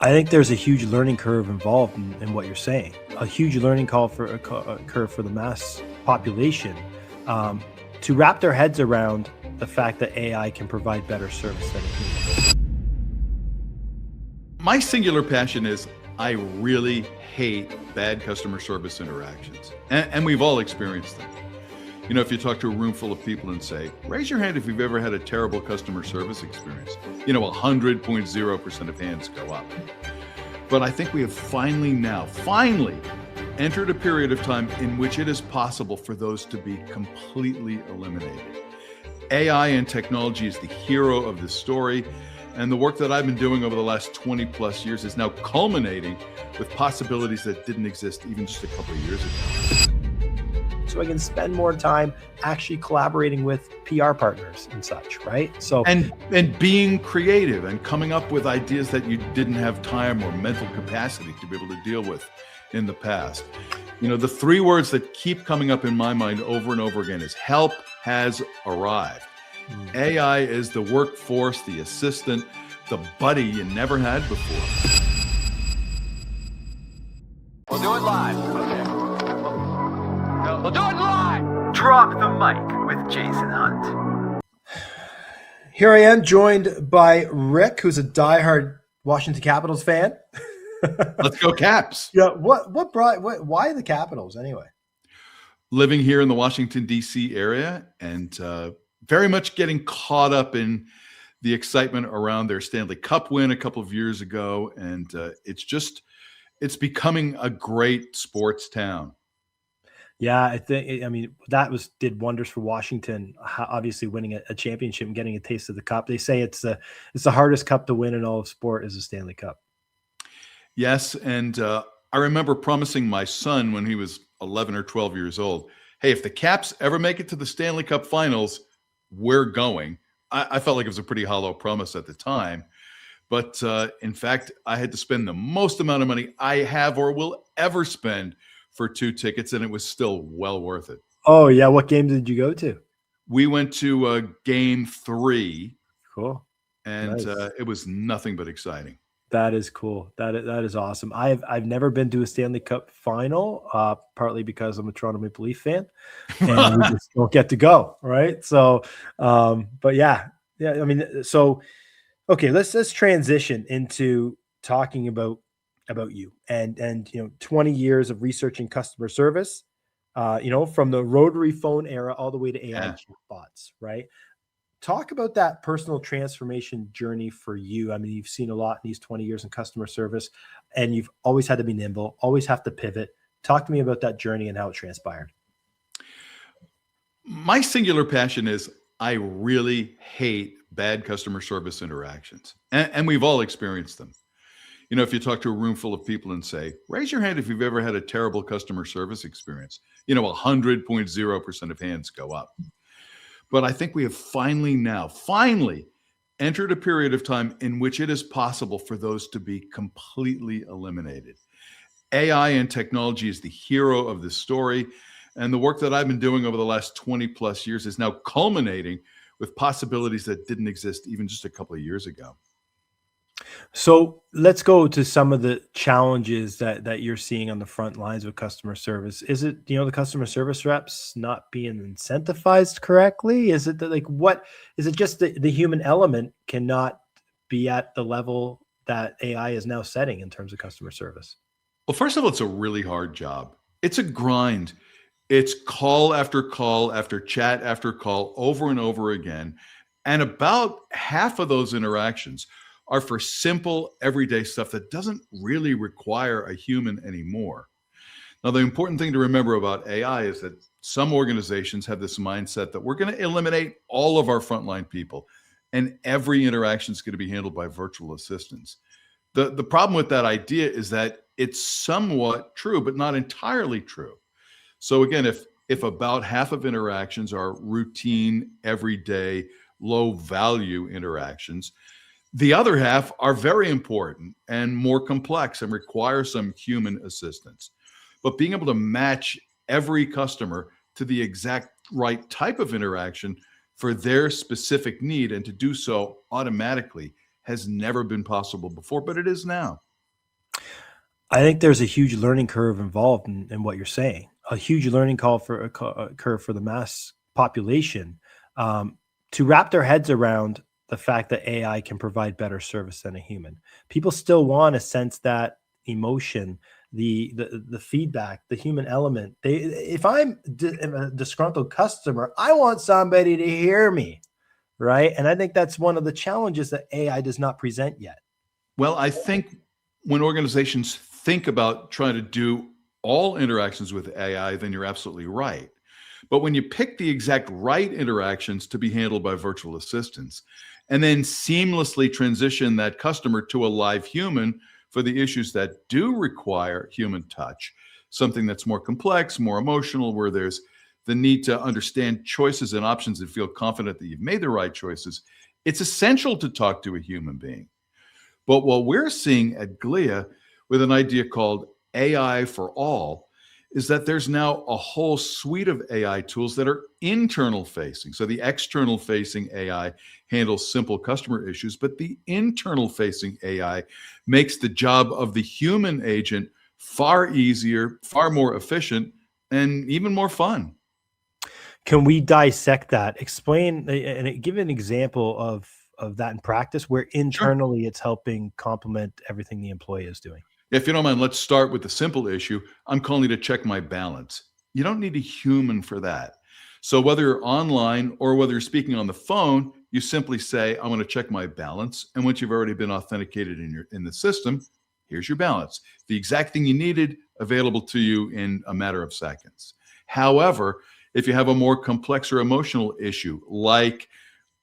I think there's a huge learning curve involved in what you're saying. A huge learning curve for the mass population to wrap their heads around the fact that AI can provide better service than a human. My singular passion is I really hate bad customer service interactions. And we've all experienced them. You know, if you talk to a room full of people and say, raise your hand if you've ever had a terrible customer service experience, 100.0% of hands go up. But I think we have finally entered a period of time in which it is possible for those to be completely eliminated. AI and technology is the hero of this story. And the work that I've been doing over the last 20 plus years is now culminating with possibilities that didn't exist even just a couple of years ago. So I can spend more time actually collaborating with PR partners and such, right? So and being creative and coming up with ideas that you didn't have time or mental capacity to be able to deal with in the past. The three words that keep coming up in my mind over and over again is help has arrived. AI is the workforce, the assistant, the buddy you never had before. We'll do it live. Okay. We'll do it live. Drop the mic with Jason Hunt. Here I am, joined by Rick, who's a diehard Washington Capitals fan. Let's go Caps. Yeah. Why the Capitals anyway? Living here in the Washington, D.C. area and very much getting caught up in the excitement around their Stanley Cup win a couple of years ago. And it's becoming a great sports town. Yeah, that did wonders for Washington. Obviously, winning a championship and getting a taste of the cup. They say it's the hardest cup to win in all of sport is the Stanley Cup. Yes, and I remember promising my son when he was 11 or 12 years old, hey, if the Caps ever make it to the Stanley Cup Finals, we're going. I felt like it was a pretty hollow promise at the time, but in fact, I had to spend the most amount of money I have or will ever spend for 2 tickets, and it was still well worth it. Oh, yeah. What game did you go to? We went to game 3. Cool. And nice. It was nothing but exciting. That is cool. That is awesome. I've never been to a Stanley Cup final, partly because I'm a Toronto Maple Leaf fan, and we just don't get to go, right? So, but yeah. So, okay, let's transition into talking about you and 20 years of researching customer service, from the rotary phone era all the way to AI chatbots, right? Talk about that personal transformation journey for you. I mean, you've seen a lot in these 20 years in customer service, and you've always had to be nimble, always have to pivot. Talk to me about that journey and how it transpired. My singular passion is I really hate bad customer service interactions. And we've all experienced them. If you talk to a room full of people and say, raise your hand if you've ever had a terrible customer service experience, 100.0% of hands go up. But I think we have finally entered a period of time in which it is possible for those to be completely eliminated. AI and technology is the hero of this story. And the work that I've been doing over the last 20 plus years is now culminating with possibilities that didn't exist even just a couple of years ago. So let's go to some of the challenges that you're seeing on the front lines with customer service. Is it, the customer service reps not being incentivized correctly? Is it what is it just the human element cannot be at the level that AI is now setting in terms of customer service? Well, first of all, it's a really hard job. It's a grind. It's call after chat after call over and over again. And about half of those interactions are for simple, everyday stuff that doesn't really require a human anymore. Now, the important thing to remember about AI is that some organizations have this mindset that we're going to eliminate all of our frontline people, and every interaction is going to be handled by virtual assistants. The problem with that idea is that it's somewhat true, but not entirely true. So again, if about half of interactions are routine, everyday, low-value interactions, the other half are very important and more complex and require some human assistance. But being able to match every customer to the exact right type of interaction for their specific need and to do so automatically has never been possible before, but it is now. I think there's a huge learning curve involved in what you're saying. A huge learning curve for the mass population, um, to wrap their heads around the fact that AI can provide better service than a human. People still want to sense that emotion, the feedback, the human element. If I'm a disgruntled customer, I want somebody to hear me, right? And I think that's one of the challenges that AI does not present yet. Well, I think when organizations think about trying to do all interactions with AI, then you're absolutely right. But when you pick the exact right interactions to be handled by virtual assistants, and then seamlessly transition that customer to a live human for the issues that do require human touch, something that's more complex, more emotional, where there's the need to understand choices and options and feel confident that you've made the right choices, it's essential to talk to a human being. But what we're seeing at Glia with an idea called AI for all is that there's now a whole suite of AI tools that are internal facing. So the external facing AI handles simple customer issues, but the internal facing AI makes the job of the human agent far easier, far more efficient, and even more fun. Can we dissect that? Explain and give an example of that in practice where Sure. internally it's helping complement everything the employee is doing. If you don't mind, let's start with the simple issue. I'm calling you to check my balance. You don't need a human for that. So whether you're online or whether you're speaking on the phone, you simply say, I want to check my balance. And once you've already been authenticated in the system, here's your balance. The exact thing you needed available to you in a matter of seconds. However, if you have a more complex or emotional issue, like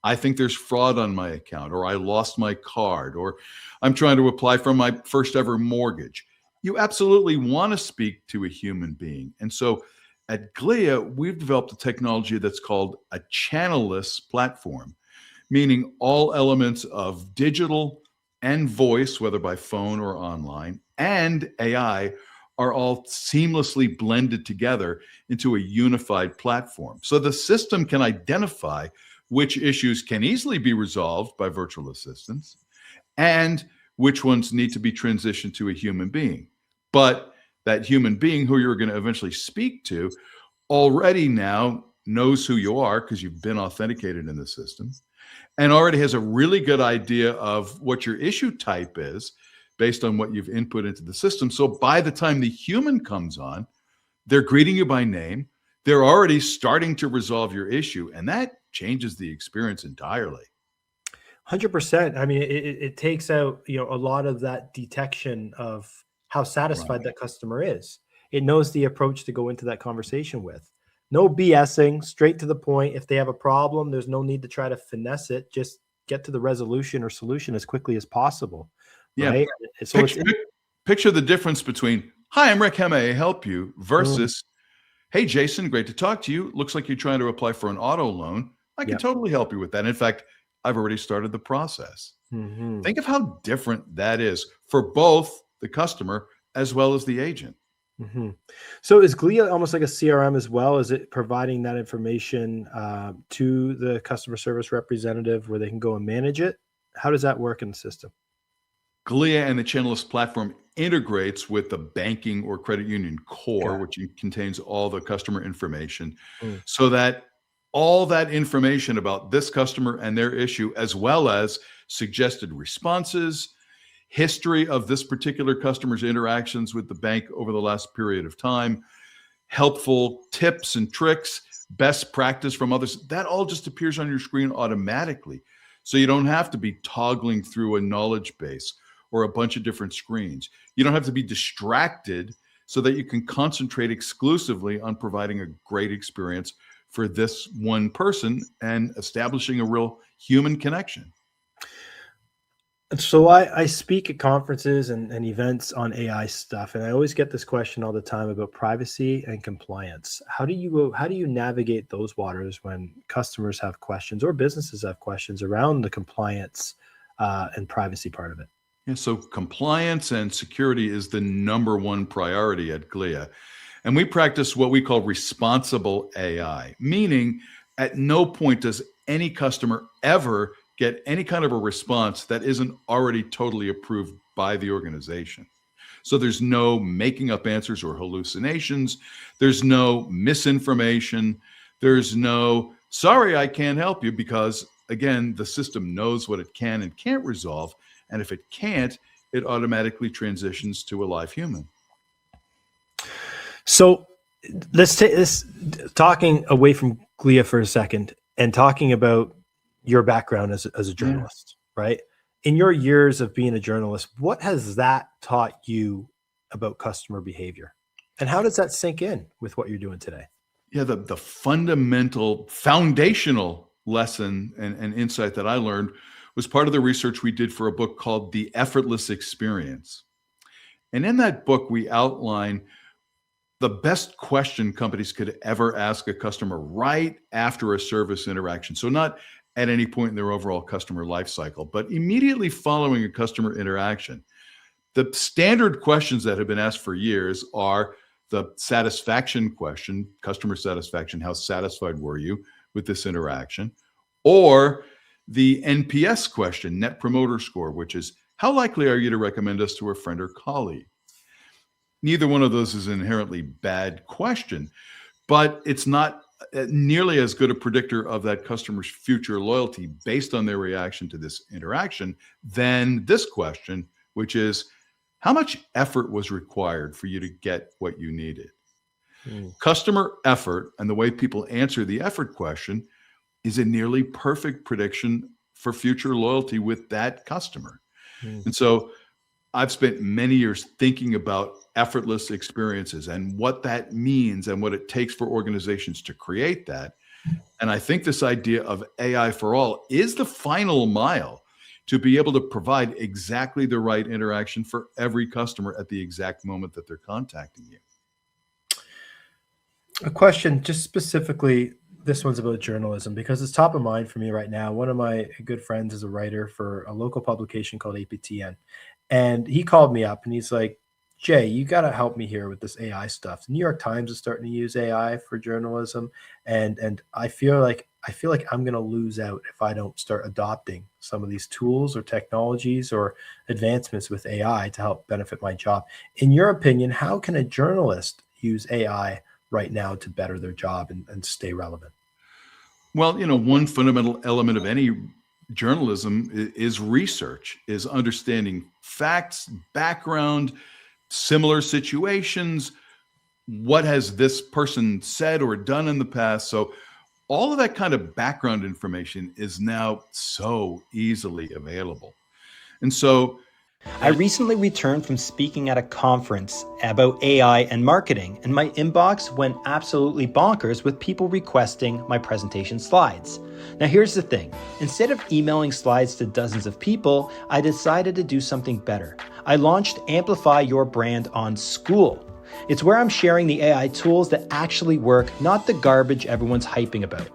I think there's fraud on my account, or I lost my card, or I'm trying to apply for my first ever mortgage. You absolutely want to speak to a human being. And so at Glea, we've developed a technology that's called a channelless platform, meaning all elements of digital and voice, whether by phone or online, and AI are all seamlessly blended together into a unified platform. So the system can identify which issues can easily be resolved by virtual assistants and which ones need to be transitioned to a human being. But that human being who you're going to eventually speak to already now knows who you are because you've been authenticated in the system and already has a really good idea of what your issue type is based on what you've input into the system. So by the time the human comes on, they're greeting you by name. They're already starting to resolve your issue, and that changes the experience entirely. 100%. I mean, it takes out, a lot of that detection of how satisfied Right. that customer is. It knows the approach to go into that conversation with. No BSing, straight to the point. If they have a problem, there's no need to try to finesse it. Just get to the resolution or solution as quickly as possible, Yeah. right? So it's Picture, picture the difference between, hi, I'm Rick, how may I help you, mm, versus, hey, Jason, great to talk to you. Looks like you're trying to apply for an auto loan. I can yep. totally help you with that. In fact, I've already started the process. Mhm. Think of how different that is for both the customer as well as the agent. Mhm. So is Glia almost like a CRM as well? Is it providing that information to the customer service representative where they can go and manage it? How does that work in the system? Glia and the Channelless platform integrates with the banking or credit union core, Got which contains all the customer information, it. Mm. so that all that information about this customer and their issue, as well as suggested responses, history of this particular customer's interactions with the bank over the last period of time, helpful tips and tricks, best practice from others, that all just appears on your screen automatically. So you don't have to be toggling through a knowledge base or a bunch of different screens. You don't have to be distracted so that you can concentrate exclusively on providing a great experience for this one person and establishing a real human connection. So I speak at conferences and events on AI stuff, and I always get this question all the time about privacy and compliance. How do you navigate those waters when customers have questions or businesses have questions around the compliance and privacy part of it? Yeah, so compliance and security is the number one priority at Glea. And we practice what we call responsible AI, meaning at no point does any customer ever get any kind of a response that isn't already totally approved by the organization. So there's no making up answers or hallucinations. There's no misinformation. There's no, sorry, I can't help you, because again, the system knows what it can and can't resolve. And if it can't, it automatically transitions to a live human. So let's take this, talking away from Glia for a second and talking about your background as a journalist, right? In your years of being a journalist, what has that taught you about customer behavior? And how does that sink in with what you're doing today? Yeah, the fundamental, foundational lesson and insight that I learned was part of the research we did for a book called The Effortless Experience. And in that book, we outline the best question companies could ever ask a customer right after a service interaction. So not at any point in their overall customer life cycle, but immediately following a customer interaction. The standard questions that have been asked for years are the satisfaction question, customer satisfaction, how satisfied were you with this interaction? Or the NPS question, Net Promoter Score, which is how likely are you to recommend us to a friend or colleague? Neither one of those is an inherently bad question, but it's not nearly as good a predictor of that customer's future loyalty based on their reaction to this interaction than this question, which is, how much effort was required for you to get what you needed? Customer effort and the way people answer the effort question is a nearly perfect prediction for future loyalty with that customer. And so I've spent many years thinking about effortless experiences and what that means and what it takes for organizations to create that. And I think this idea of AI for all is the final mile to be able to provide exactly the right interaction for every customer at the exact moment that they're contacting you. A question, just specifically, this one's about journalism because it's top of mind for me right now. One of my good friends is a writer for a local publication called APTN. And he called me up and he's like, Jay, you got to help me here with this AI stuff. The New York Times is starting to use AI for journalism. And I feel like I'm going to lose out if I don't start adopting some of these tools or technologies or advancements with AI to help benefit my job. In your opinion, how can a journalist use AI right now to better their job and stay relevant? Well, one fundamental element of any journalism is research, is understanding facts, background, similar situations. What has this person said or done in the past? So all of that kind of background information is now so easily available. And so I recently returned from speaking at a conference about AI and marketing, and my inbox went absolutely bonkers with people requesting my presentation slides. Now here's the thing, instead of emailing slides to dozens of people, I decided to do something better. I launched Amplify Your Brand on School. It's where I'm sharing the AI tools that actually work, not the garbage everyone's hyping about.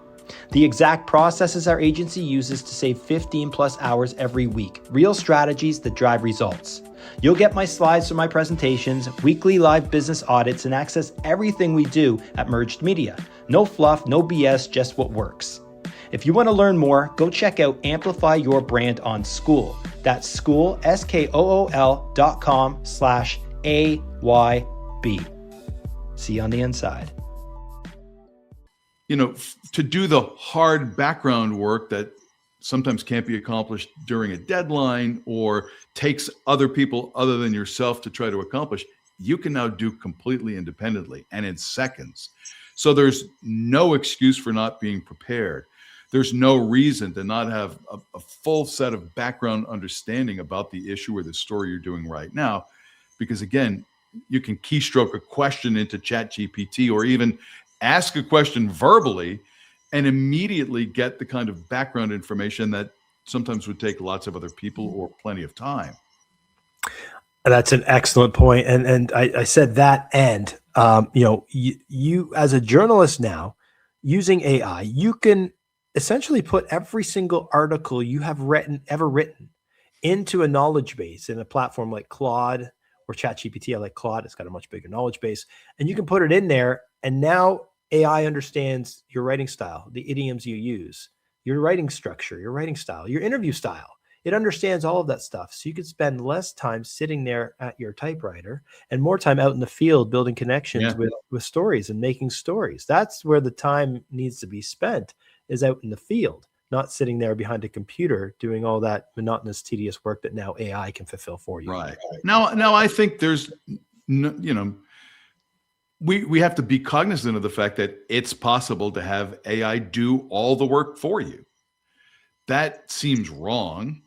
The exact processes our agency uses to save 15 plus hours every week. Real strategies that drive results. You'll get my slides for my presentations, weekly live business audits, and access everything we do at Merged Media. No fluff, no BS, just what works. If you want to learn more, go check out Amplify Your Brand on School. That's school, SKOOL.com/AYB. See you on the inside. To do the hard background work that sometimes can't be accomplished during a deadline or takes other people other than yourself to try to accomplish, you can now do completely independently and in seconds. So there's no excuse for not being prepared. There's no reason to not have a full set of background understanding about the issue or the story you're doing right now. Because again, you can keystroke a question into ChatGPT or even ask a question verbally and immediately get the kind of background information that sometimes would take lots of other people or plenty of time. That's an excellent point. And I said that, and you as a journalist now using AI, you can essentially put every single article you have ever written into a knowledge base in a platform like Claude or ChatGPT. I like Claude. It's got a much bigger knowledge base, and you can put it in there. And now AI understands your writing style, the idioms you use, your writing structure, your writing style, your interview style. it understands all of that stuff. So you could spend less time sitting there at your typewriter and more time out in the field building connections with stories and making stories. That's where the time needs to be spent, is out in the field, not sitting there behind a computer doing all that monotonous, tedious work that now AI can fulfill for you. Right. Now I think there's, we have to be cognizant of the fact that it's possible to have AI do all the work for you. That seems wrong.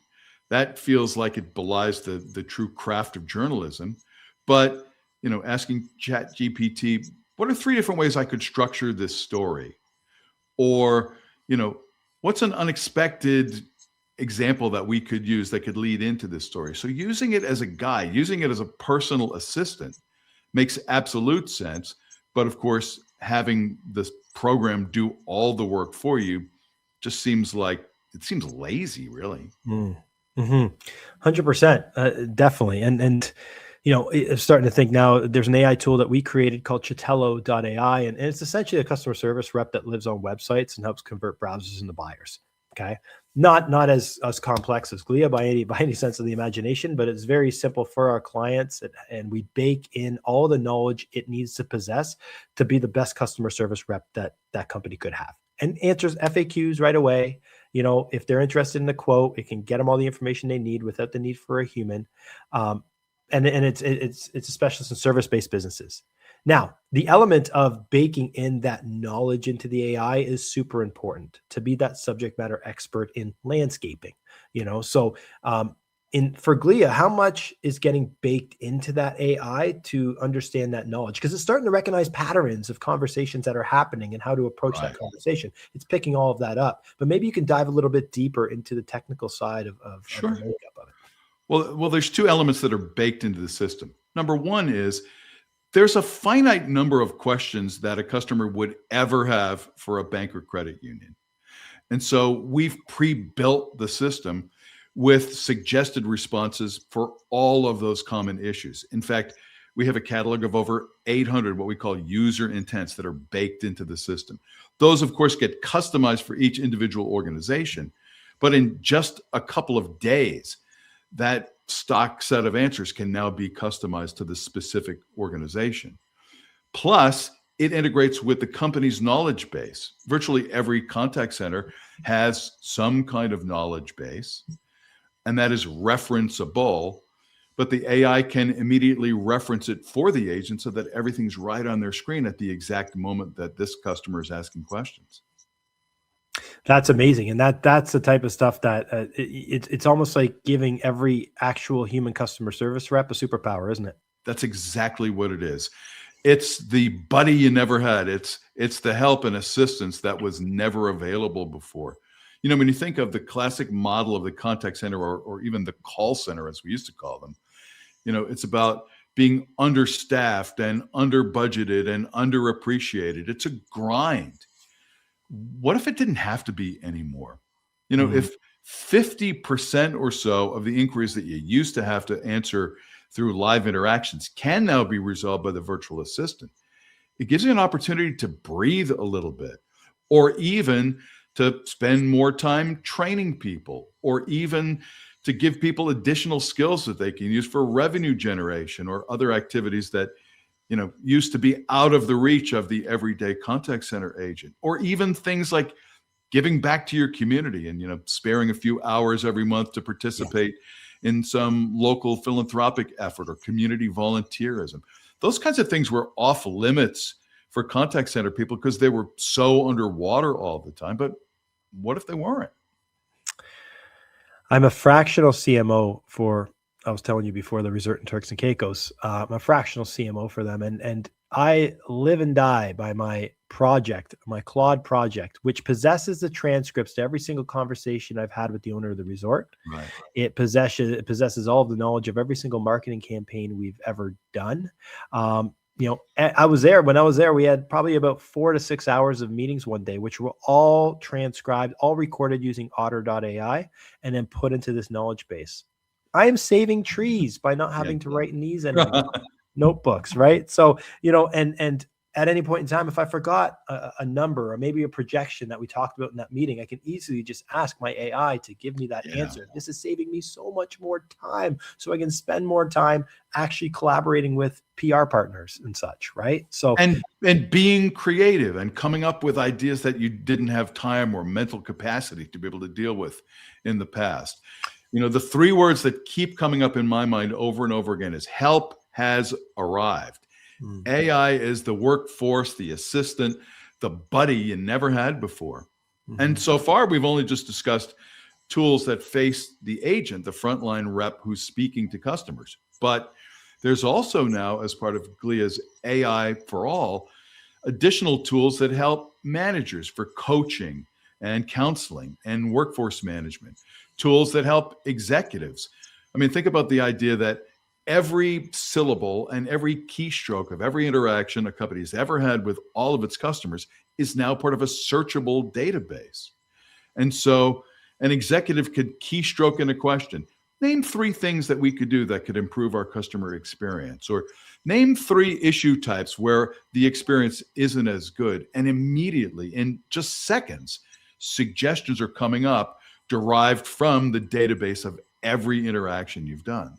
That feels like it belies the true craft of journalism. But, asking ChatGPT, what are 3 different ways I could structure this story? Or, what's an unexpected example that we could use that could lead into this story? So using it as a guide, using it as a personal assistant makes absolute sense. But of course, having this program do all the work for you just seems lazy, really. 100%, definitely. And I'm starting to think now, there's an AI tool that we created called Chatello.AI, and it's essentially a customer service rep that lives on websites and helps convert browsers into buyers. Okay. Not as complex as Glia by any sense of the imagination, but it's very simple for our clients, and we bake in all the knowledge it needs to possess to be the best customer service rep that company could have, and answers FAQs right away. If they're interested in the quote, it can get them all the information they need without the need for a human. And it's a specialist in service-based businesses. Now, the element of baking in that knowledge into the AI is super important, to be that subject matter expert in landscaping. So for Glea, how much is getting baked into that AI to understand that knowledge? Because it's starting to recognize patterns of conversations that are happening and how to approach that conversation. It's picking all of that up. But maybe you can dive a little bit deeper into the technical side of the makeup of it. Well, there's 2 elements that are baked into the system. Number one is there's a finite number of questions that a customer would ever have for a bank or credit union. And so we've pre-built the system with suggested responses for all of those common issues. In fact, we have a catalog of over 800 what we call user intents that are baked into the system. Those, of course, get customized for each individual organization, but in just a couple of days, that stock set of answers can now be customized to the specific organization. Plus, it integrates with the company's knowledge base. Virtually every contact center has some kind of knowledge base, and that is referenceable, but the AI can immediately reference it for the agent so that everything's right on their screen at the exact moment that this customer is asking questions. That's amazing. And that's the type of stuff that it's almost like giving every actual human customer service rep a superpower, isn't it? That's exactly what it is. It's the buddy you never had. It's the help and assistance that was never available before. When you think of the classic model of the contact center or even the call center, as we used to call them, it's about being understaffed and under budgeted and underappreciated. It's a grind. What if it didn't have to be anymore? If 50% or so of the inquiries that you used to have to answer through live interactions can now be resolved by the virtual assistant, it gives you an opportunity to breathe a little bit, or even to spend more time training people, or even to give people additional skills that they can use for revenue generation or other activities that used to be out of the reach of the everyday contact center agent, or even things like giving back to your community and, sparing a few hours every month to participate in some local philanthropic effort or community volunteerism. Those kinds of things were off limits for contact center people because they were so underwater all the time. But what if they weren't? I'm a fractional CMO for, I was telling you before, the Resort in Turks and Caicos. I'm a fractional CMO for them. And I live and die by my project, my Claude project, which possesses the transcripts to every single conversation I've had with the owner of the resort. Right. It possesses all of the knowledge of every single marketing campaign we've ever done. I was there. When I was there, we had probably about 4 to 6 hours of meetings one day, which were all transcribed, all recorded using Otter.ai, and then put into this knowledge base. I am saving trees by not having to write in these anymore. Notebooks, right? So, and at any point in time, if I forgot a number or maybe a projection that we talked about in that meeting, I can easily just ask my AI to give me that answer. This is saving me so much more time, so I can spend more time actually collaborating with PR partners and such, right? So and being creative and coming up with ideas that you didn't have time or mental capacity to be able to deal with in the past. The 3 words that keep coming up in my mind over and over again is help has arrived. AI is the workforce, the assistant, the buddy you never had before. And so far, we've only just discussed tools that face the agent, the frontline rep who's speaking to customers. But there's also now, as part of Glia's AI for All, additional tools that help managers for coaching and counseling and workforce management, tools that help executives. I mean, think about the idea that every syllable and every keystroke of every interaction a company's ever had with all of its customers is now part of a searchable database. And so an executive could keystroke in a question, name 3 things that we could do that could improve our customer experience, or name 3 issue types where the experience isn't as good. And immediately, in just seconds, suggestions are coming up derived from the database of every interaction you've done.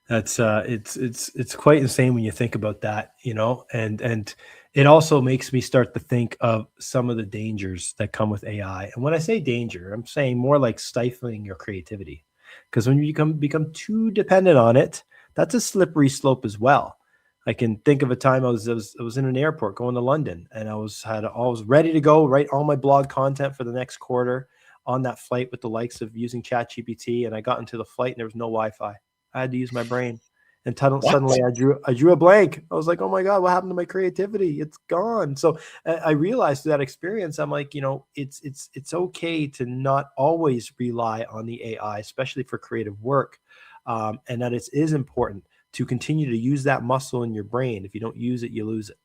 That's it's quite insane when you think about that, and it also makes me start to think of some of the dangers that come with AI. And when I say danger, I'm saying more like stifling your creativity, because when you become too dependent on it, that's a slippery slope as well. I can think of a time I was in an airport going to London, and I was ready to go write all my blog content for the next quarter on that flight with the likes of using ChatGPT, and I got into the flight and there was no Wi-Fi. I had to use my brain, and suddenly I drew a blank. I was like, "Oh my God, what happened to my creativity? It's gone." So I realized through that experience, I'm like, it's okay to not always rely on the AI, especially for creative work, and that it is important to continue to use that muscle in your brain. If you don't use it, you lose it.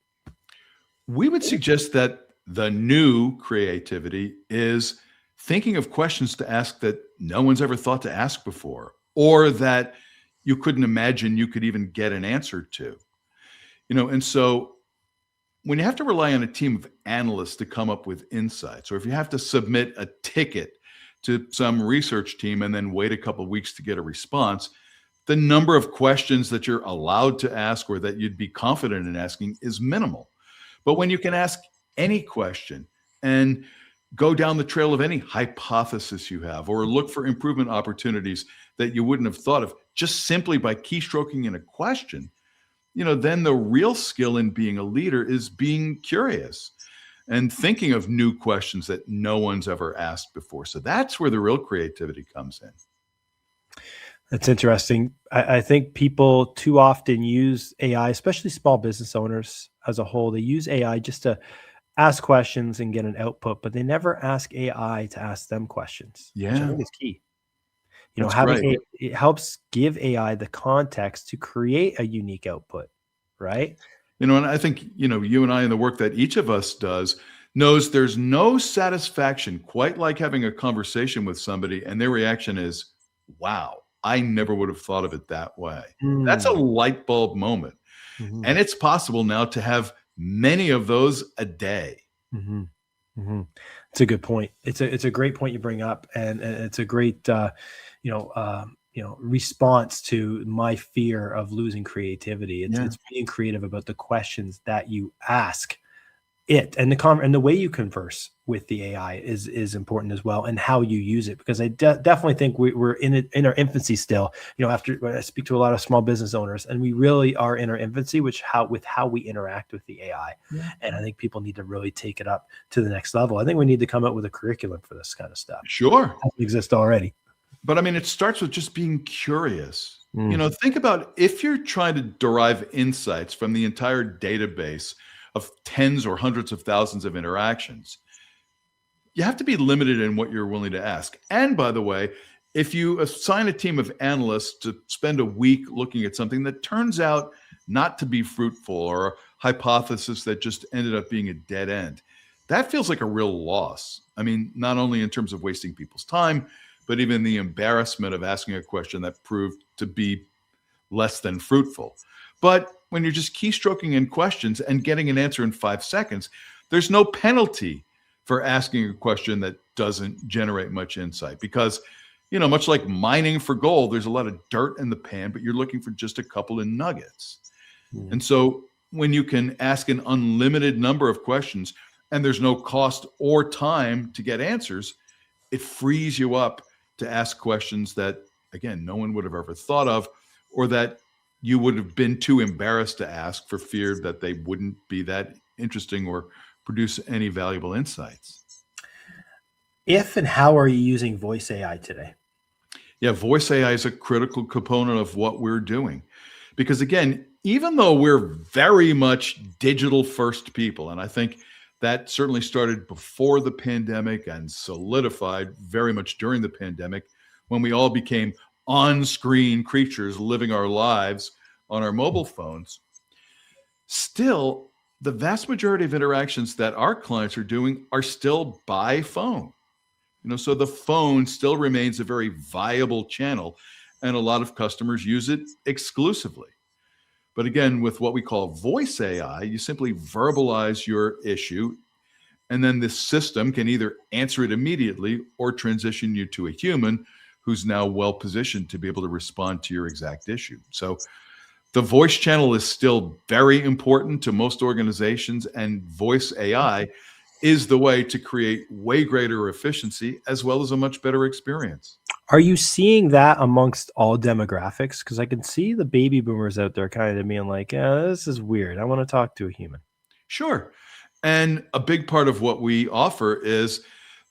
We would suggest that the new creativity is thinking of questions to ask that no one's ever thought to ask before, or that you couldn't imagine you could even get an answer to. And so when you have to rely on a team of analysts to come up with insights, or if you have to submit a ticket to some research team and then wait a couple of weeks to get a response, the number of questions that you're allowed to ask or that you'd be confident in asking is minimal. But when you can ask any question and go down the trail of any hypothesis you have, or look for improvement opportunities that you wouldn't have thought of just simply by keystroking in a question, then the real skill in being a leader is being curious and thinking of new questions that no one's ever asked before. So that's where the real creativity comes in. That's interesting. I think people too often use AI, especially small business owners as a whole. They use AI just to ask questions and get an output, but they never ask AI to ask them questions. Which I think is key. It helps give AI the context to create a unique output, right? And I think, you and I, in the work that each of us does, knows there's no satisfaction quite like having a conversation with somebody and their reaction is, wow, I never would have thought of it that way. That's a light bulb moment. And it's possible now to have many of those a day. It's a good point. It's a great point you bring up, and it's a great response to my fear of losing creativity. It's being creative about the questions that you ask it, and the way you converse with the AI is important as well, and how you use it, because I definitely think we're in our infancy still. After when I speak to a lot of small business owners, and we really are in our infancy, with how we interact with the AI. And I think people need to really take it up to the next level. I think we need to come up with a curriculum for this kind of stuff. Sure, it doesn't exist already. But I mean, it starts with just being curious. Think about if you're trying to derive insights from the entire database of tens or hundreds of thousands of interactions, you have to be limited in what you're willing to ask. And by the way, if you assign a team of analysts to spend a week looking at something that turns out not to be fruitful, or a hypothesis that just ended up being a dead end, that feels like a real loss. I mean, not only in terms of wasting people's time, but even the embarrassment of asking a question that proved to be less than fruitful. But when you're just keystroking in questions and getting an answer in 5 seconds, there's no penalty for asking a question that doesn't generate much insight. Because, much like mining for gold, there's a lot of dirt in the pan, but you're looking for just a couple of nuggets. And so when you can ask an unlimited number of questions and there's no cost or time to get answers, it frees you up to ask questions that, again, no one would have ever thought of, or that you would have been too embarrassed to ask for fear that they wouldn't be that interesting or produce any valuable insights. If and how are you using voice AI today? Yeah, voice AI is a critical component of what we're doing. Because again, even though we're very much digital first people, and I think that certainly started before the pandemic and solidified very much during the pandemic when we all became on-screen creatures living our lives on our mobile phones. Still, the vast majority of interactions that our clients are doing are still by phone. So the phone still remains a very viable channel, and a lot of customers use it exclusively. But again, with what we call voice AI, you simply verbalize your issue, and then the system can either answer it immediately or transition you to a human who's now well positioned to be able to respond to your exact issue. So the voice channel is still very important to most organizations, and voice AI is the way to create way greater efficiency as well as a much better experience. Are you seeing that amongst all demographics? Because I can see the baby boomers out there kind of being like, this is weird. I want to talk to a human. Sure. And a big part of what we offer is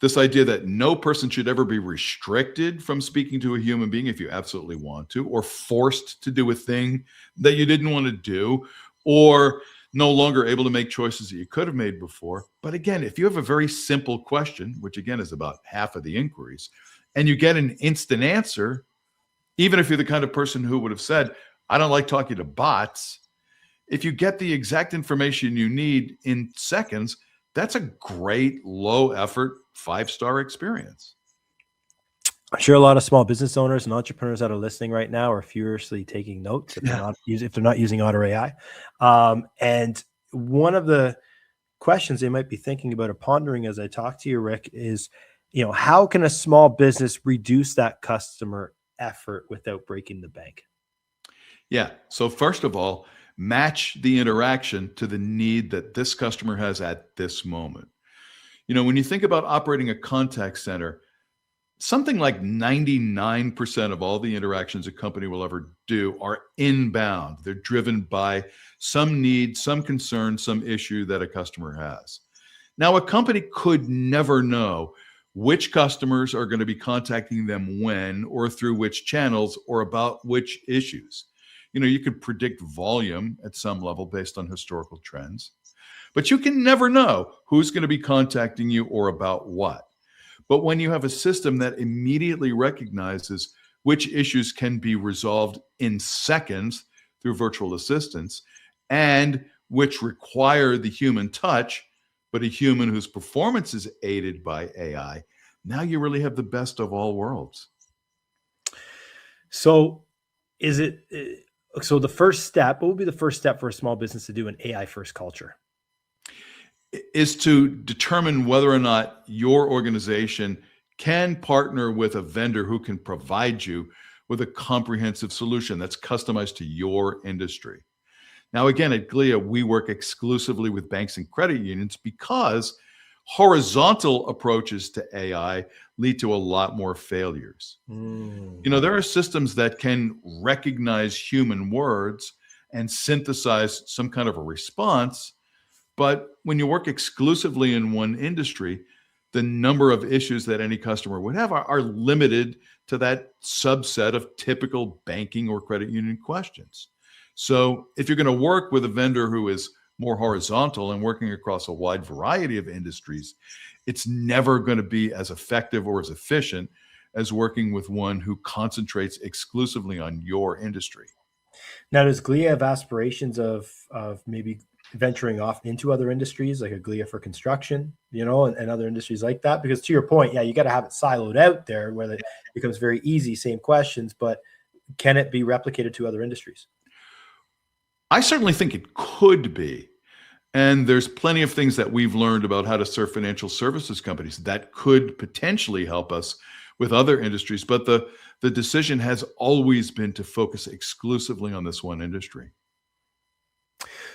this idea that no person should ever be restricted from speaking to a human being if you absolutely want to, or forced to do a thing that you didn't want to do, or no longer able to make choices that you could have made before. But again, if you have a very simple question, which again is about half of the inquiries, and you get an instant answer, even if you're the kind of person who would have said, I don't like talking to bots, if you get the exact information you need in seconds, that's a great low effort 5-star experience. I'm sure a lot of small business owners and entrepreneurs that are listening right now are furiously taking notes if they're not using Otter AI. And one of the questions they might be thinking about or pondering as I talk to you, Rick, is, how can a small business reduce that customer effort without breaking the bank? Yeah. So first of all, match the interaction to the need that this customer has at this moment. When you think about operating a contact center, something like 99% of all the interactions a company will ever do are inbound. They're driven by some need, some concern, some issue that a customer has. Now, a company could never know which customers are going to be contacting them when, or through which channels, or about which issues. You could predict volume at some level based on historical trends, but you can never know who's going to be contacting you or about what. But when you have a system that immediately recognizes which issues can be resolved in seconds through virtual assistants and which require the human touch, but a human whose performance is aided by AI, now you really have the best of all worlds. So so the first step, what would be the first step for a small business to do an AI first culture? Is to determine whether or not your organization can partner with a vendor who can provide you with a comprehensive solution that's customized to your industry. Now, again, at Glia, we work exclusively with banks and credit unions because horizontal approaches to AI lead to a lot more failures. There are systems that can recognize human words and synthesize some kind of a response. But when you work exclusively in one industry, the number of issues that any customer would have are limited to that subset of typical banking or credit union questions. So if you're going to work with a vendor who is more horizontal and working across a wide variety of industries, it's never going to be as effective or as efficient as working with one who concentrates exclusively on your industry. Now, does Glia have aspirations of maybe venturing off into other industries, like a Glia for construction, and other industries like that? Because to your point, you got to have it siloed out there where it becomes very easy, same questions, but can it be replicated to other industries? I certainly think it could be. And there's plenty of things that we've learned about how to serve financial services companies that could potentially help us with other industries. But the decision has always been to focus exclusively on this one industry.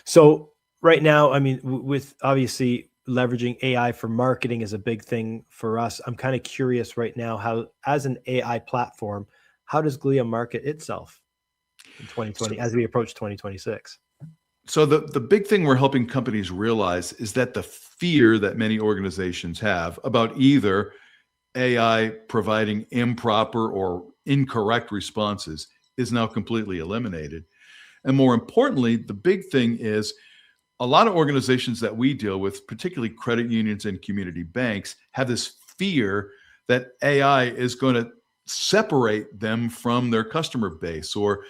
So right now, I mean, with obviously leveraging AI for marketing is a big thing for us. I'm kind of curious right now how, as an AI platform, how does Glia market itself in 2020 as we approach 2026? So the big thing we're helping companies realize is that the fear that many organizations have about either AI providing improper or incorrect responses is now completely eliminated. And more importantly, the big thing is a lot of organizations that we deal with, particularly credit unions and community banks, have this fear that AI is going to separate them from their customer base, or,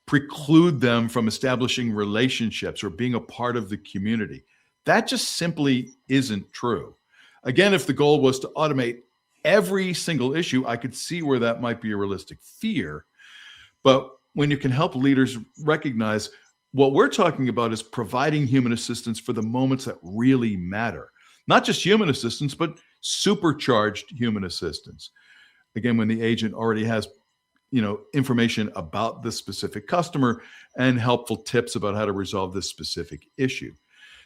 preclude them from establishing relationships or being a part of the community. That just simply isn't true. Again, if the goal was to automate every single issue, I could see where that might be a realistic fear. But when you can help leaders recognize what we're talking about is providing human assistance for the moments that really matter, not just human assistance, but supercharged human assistance. Again, when the agent already has information about the specific customer and helpful tips about how to resolve this specific issue.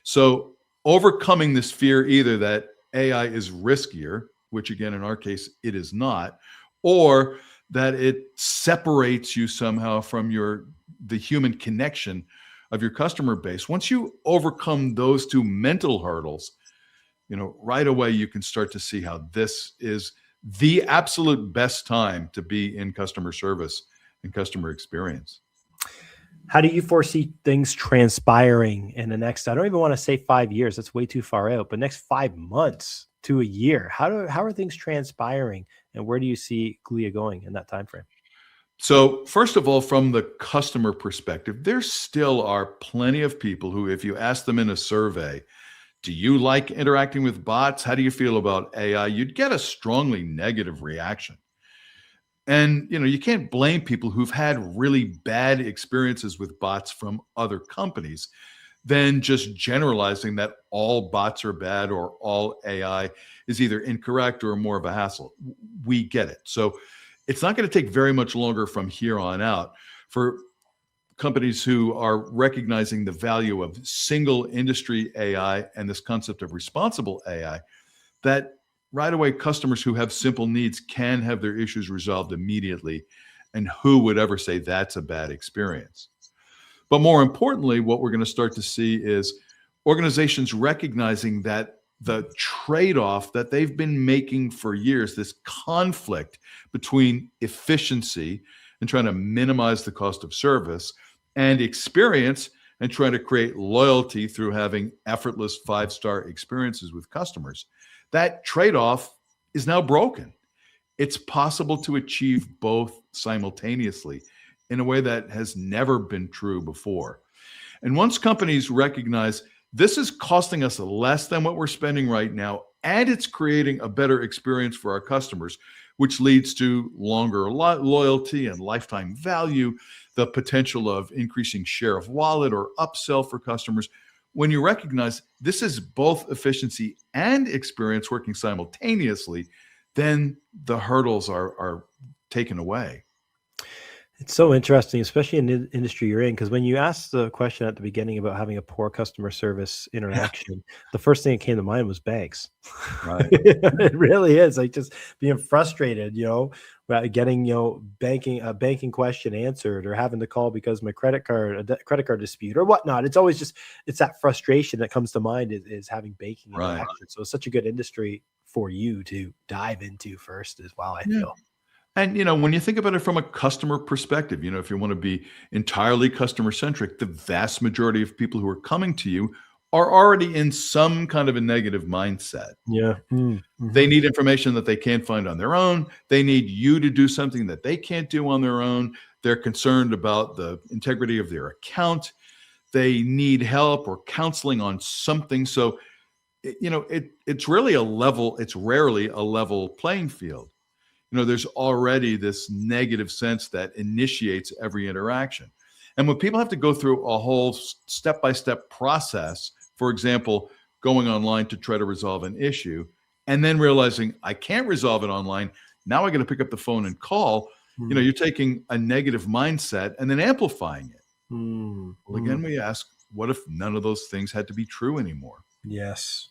So overcoming this fear, either that AI is riskier, which again, in our case, it is not, or that it separates you somehow from the human connection of your customer base. Once you overcome those two mental hurdles, right away you can start to see how this is the absolute best time to be in customer service and customer experience. How do you foresee things transpiring in the next, I don't even want to say 5 years, that's way too far out, but next 5 months to a year? How are things transpiring, and where do you see Glia going in that time frame? So first of all, from the customer perspective, there still are plenty of people who, if you ask them in a survey, do you like interacting with bots? How do you feel about AI? You'd get a strongly negative reaction. And, you can't blame people who've had really bad experiences with bots from other companies than just generalizing that all bots are bad or all AI is either incorrect or more of a hassle. We get it. So it's not going to take very much longer from here on out for companies who are recognizing the value of single industry AI and this concept of responsible AI, that right away customers who have simple needs can have their issues resolved immediately. And who would ever say that's a bad experience? But more importantly, what we're going to start to see is organizations recognizing that the trade-off that they've been making for years, this conflict between efficiency and trying to minimize the cost of service, and experience and trying to create loyalty through having effortless 5-star experiences with customers. That trade-off is now broken. It's possible to achieve both simultaneously in a way that has never been true before. And once companies recognize this is costing us less than what we're spending right now, and it's creating a better experience for our customers, which leads to longer loyalty and lifetime value, the potential of increasing share of wallet or upsell for customers. When you recognize this is both efficiency and experience working simultaneously, then the hurdles are taken away. It's so interesting, especially in the industry you're in, because when you asked the question at the beginning about having a poor customer service interaction, the first thing that came to mind was banks. Right. It really is, like, just being frustrated, about getting, a banking question answered, or having to call because my credit card dispute or whatnot. It's always it's that frustration that comes to mind is having banking Right. interaction. So it's such a good industry for you to dive into first as well, I feel. And, when you think about it from a customer perspective, if you want to be entirely customer centric, the vast majority of people who are coming to you are already in some kind of a negative mindset. Yeah. Mm-hmm. They need information that they can't find on their own. They need you to do something that they can't do on their own. They're concerned about the integrity of their account. They need help or counseling on something. So, it's really it's rarely a level playing field. There's already this negative sense that initiates every interaction. And when people have to go through a whole step-by-step process, for example, going online to try to resolve an issue, and then realizing I can't resolve it online, now I got to pick up the phone and call, you're taking a negative mindset and then amplifying it. Well, again, we ask, what if none of those things had to be true anymore? Yes.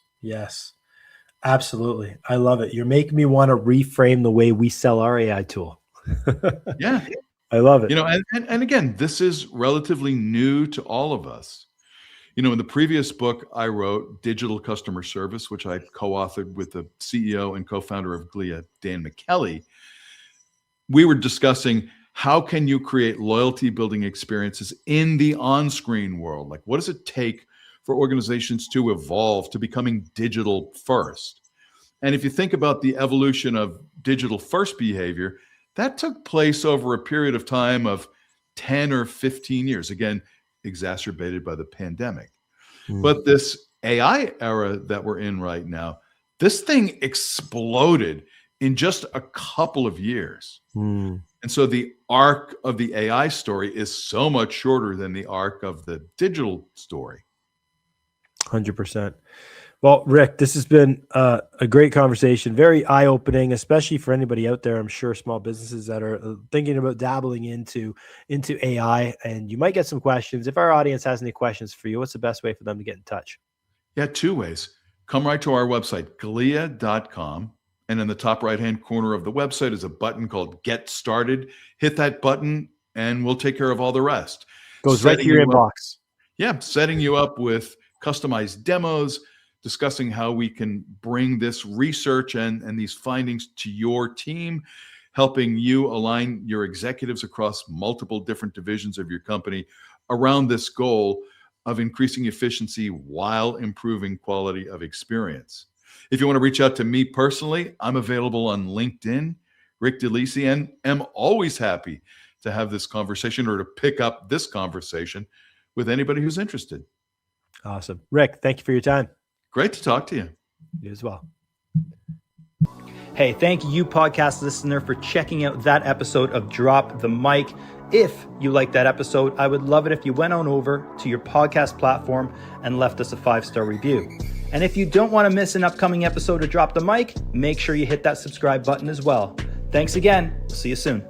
Absolutely. I love it. You're making me want to reframe the way we sell our AI tool. Yeah. I love it. And again, this is relatively new to all of us. In the previous book I wrote, Digital Customer Service, which I co-authored with the CEO and co-founder of Glia, Dan McKelly, we were discussing how can you create loyalty building experiences in the on-screen world? Like, what does it take for organizations to evolve to becoming digital first? And if you think about the evolution of digital first behavior, that took place over a period of time of 10 or 15 years, again, exacerbated by the pandemic. But this AI era that we're in right now, this thing exploded in just a couple of years. And so the arc of the AI story is so much shorter than the arc of the digital story. 100%. Well, Rick, this has been a great conversation, very eye-opening, especially for anybody out there. I'm sure small businesses that are thinking about dabbling into AI, and you might get some questions. If our audience has any questions for you, what's the best way for them to get in touch? Yeah, two ways. Come right to our website, Glea.com. And in the top right-hand corner of the website is a button called Get Started. Hit that button, and we'll take care of all the rest. Goes right to your inbox. Setting you up with customized demos, discussing how we can bring this research and these findings to your team, helping you align your executives across multiple different divisions of your company around this goal of increasing efficiency while improving quality of experience. If you want to reach out to me personally, I'm available on LinkedIn, Rick DeLisi, and am always happy to have this conversation or to pick up this conversation with anybody who's interested. Awesome. Rick, thank you for your time. Great to talk to you. You as well. Hey, thank you, podcast listener, for checking out that episode of Drop the Mic. If you liked that episode, I would love it if you went on over to your podcast platform and left us a 5-star review. And if you don't want to miss an upcoming episode of Drop the Mic, make sure you hit that subscribe button as well. Thanks again. We'll see you soon.